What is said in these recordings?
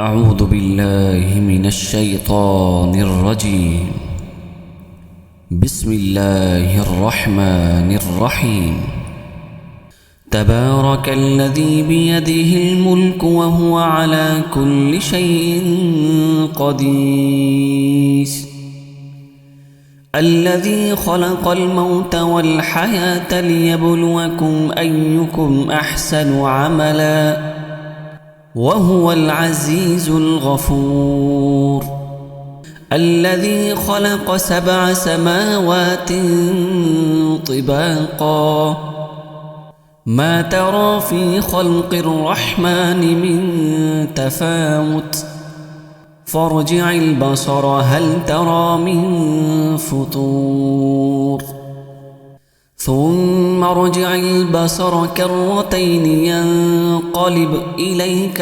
أعوذ بالله من الشيطان الرجيم. بسم الله الرحمن الرحيم. تبارك الذي بيده الملك وهو على كل شيء قدير. الذي خلق الموت والحياة ليبلوكم أيكم أحسن عملا وهو العزيز الغفور. الذي خلق 7 سماوات طباقا ما ترى في خلق الرحمن من تفاوت فارجع البصر هل ترى من فطور ثم ارجع البصر كرتين ينقلب إليك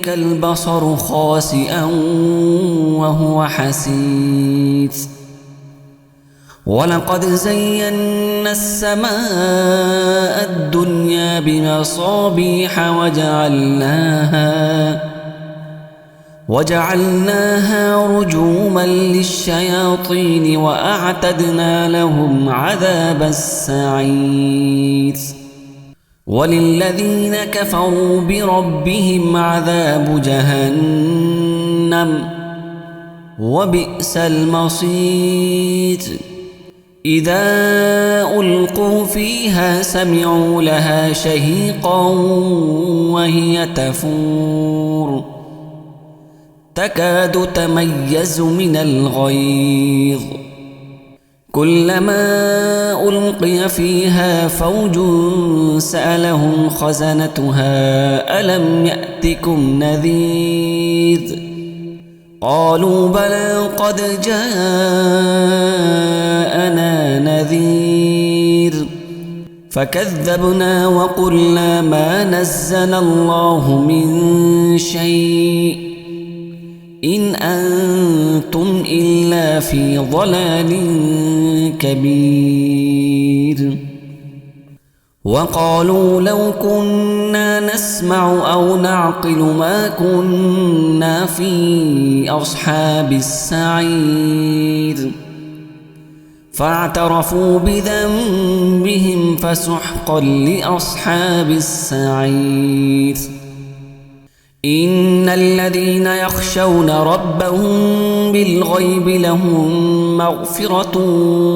البصر خاسئا وهو حسير. ولقد زينا السماء الدنيا بمصابيح وجعلناها رجوما للشياطين وأعتدنا لهم عذاب السعير. وللذين كفروا بربهم عذاب جهنم وبئس المصير. إذا ألقوا فيها سمعوا لها شهيقا وهي تفور تكاد تميز من الغيظ. كلما ألقي فيها فوج سألهم خزنتها ألم يأتكم نذير قالوا بلى قد جاءنا نذير فكذبنا وقلنا ما نزل الله من شيء إن أنتم إلا في ضلال كبير. وقالوا لو كنا نسمع أو نعقل ما كنا في أصحاب السعير فاعترفوا بذنبهم فسحقا لأصحاب السعير. إن الذين يخشون ربهم بالغيب لهم مغفرة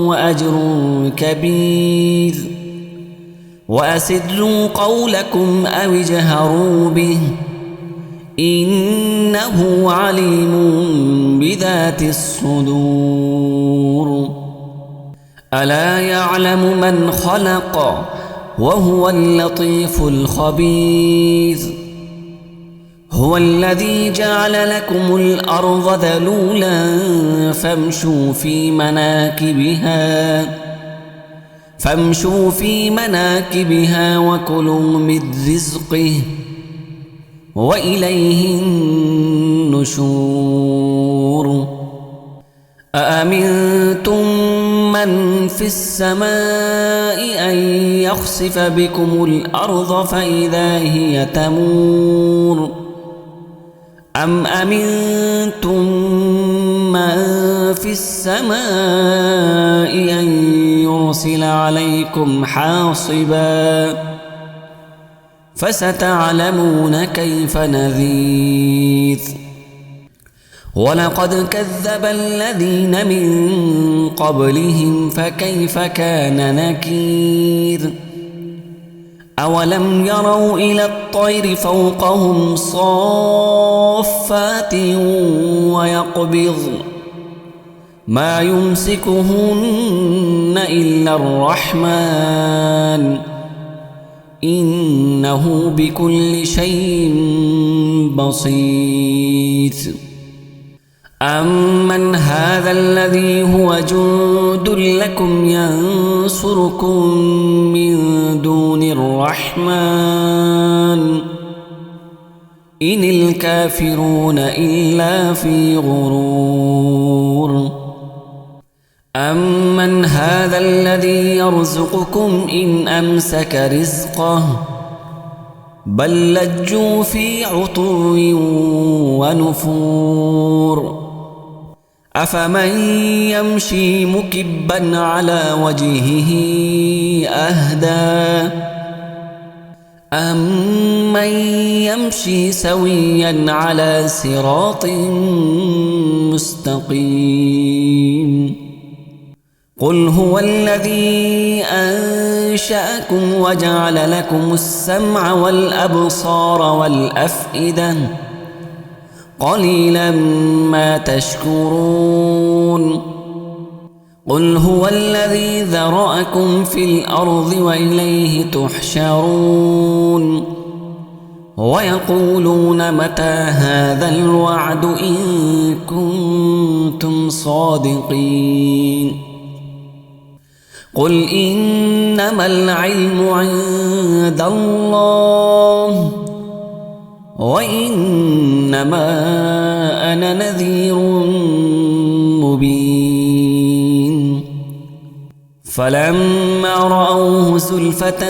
وأجر كبير. وأسروا قولكم أو اجهروا به إنه عليم بذات الصدور. ألا يعلم من خلق وهو اللطيف الخبير. هو الذي جعل لكم الأرض ذلولا فامشوا في مناكبها وكلوا من رزقه وإليه النشور. أأمنتم من في السماء أن يخسف بكم الأرض فإذا هي تمور أم أمنتم من في السماء أن يرسل عليكم حاصبا فستعلمون كيف نذير. ولقد كذب الذين من قبلهم فكيف كان نكير. أولم يروا إلى الطير فوقهم صافات ويقبضن ما يمسكهن إلا الرحمن إنه بكل شيء بصير. أمن هذا الذي هو جند لكم ينصركم من دون الرحمن إن الكافرون إلا في غرور. أمن هذا الذي يرزقكم إن أمسك رزقه بل لجوا في عتو ونفور أفمن يمشي مكبا على وجهه أهدى أمن يمشي سويا على صراط مستقيم قل هو الذي أنشأكم وجعل لكم السمع والأبصار والأفئدة قليلا ما تشكرون قل هو الذي ذرأكم في الأرض وإليه تحشرون ويقولون متى هذا الوعد إن كنتم صادقين قل إنما العلم عند الله وإنما أنا نذير مبين فلما رأوه زلفة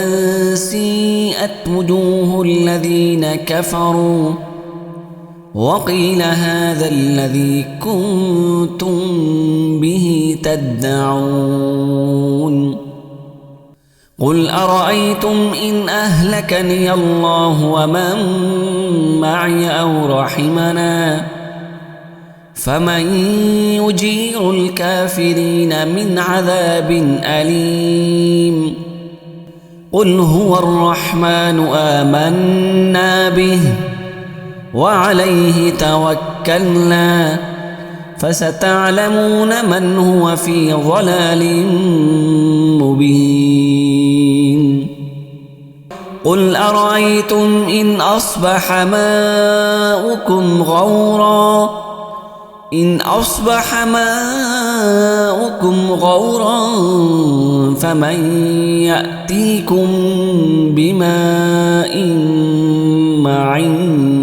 سيئت وجوه الذين كفروا وقيل هذا الذي كنتم به تدعون قل أرأيتم إن أهلكني الله ومن معي أو رحمنا فمن يجير الكافرين من عذاب أليم قل هو الرحمن آمنا به وعليه توكلنا فستعلمون من هو في ضلال مبين قل أرأيتم إن أصبح ماؤكم غورا فمن يأتيكم بماء معين